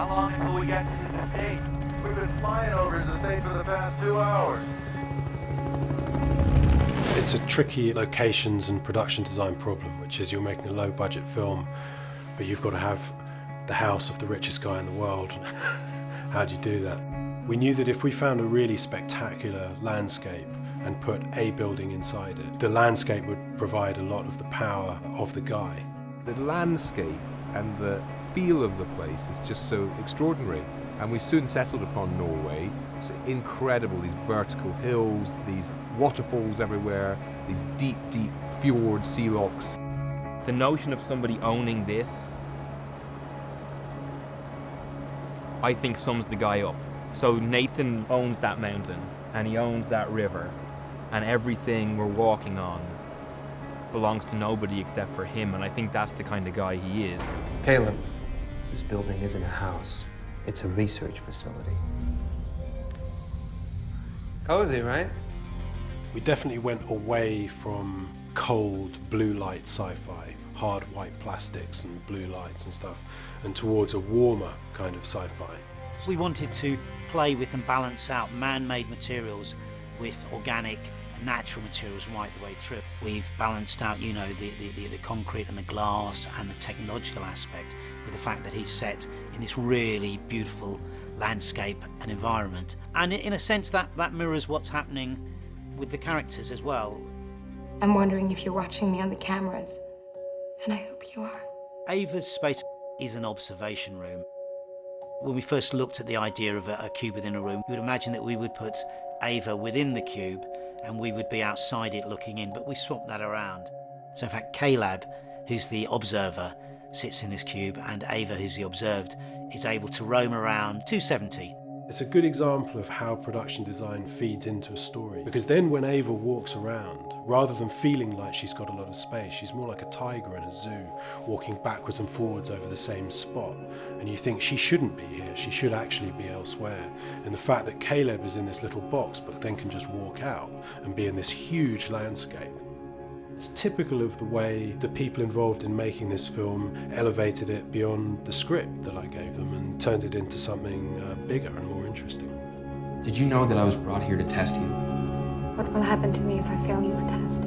How long until we get to his estate? We've been flying over his estate for the past 2 hours. It's a tricky locations and production design problem, which is you're making a low-budget film, but you've got to have the house of the richest guy in the world. How do you do that? We knew that if we found a really spectacular landscape and put a building inside it, the landscape would provide a lot of the power of the guy. The landscape and the feel of the place is just so extraordinary. And we soon settled upon Norway. It's incredible, these vertical hills, these waterfalls everywhere, these deep, deep fjords, sea locks. The notion of somebody owning this, I think sums the guy up. So Nathan owns that mountain, and he owns that river, and everything we're walking on belongs to nobody except for him, and I think that's the kind of guy he is. Caleb, this building isn't a house. It's a research facility. Cozy, right? We definitely went away from cold blue light sci-fi, hard white plastics and blue lights and stuff, and towards a warmer kind of sci-fi. We wanted to play with and balance out man-made materials with organic and natural materials right the way through. We've balanced out, you know, the concrete and the glass and the technological aspect with the fact that he's set in this really beautiful landscape and environment. And in a sense that mirrors what's happening with the characters as well. I'm wondering if you're watching me on the cameras, and I hope you are. Ava's space is an observation room. When we first looked at the idea of a cube within a room, we would imagine that we would put Ava within the cube and we would be outside it looking in, but we swapped that around. So in fact, Caleb, who's the observer, sits in this cube, and Ava, who's the observed, is able to roam around 270. It's a good example of how production design feeds into a story, because then when Ava walks around, rather than feeling like she's got a lot of space, she's more like a tiger in a zoo, walking backwards and forwards over the same spot, and you think she shouldn't be here, she should actually be elsewhere. And the fact that Caleb is in this little box but then can just walk out and be in this huge landscape, it's typical of the way the people involved in making this film elevated it beyond the script that I gave them and turned it into something bigger and more interesting. Did you know that I was brought here to test you? What will happen to me if I fail your test?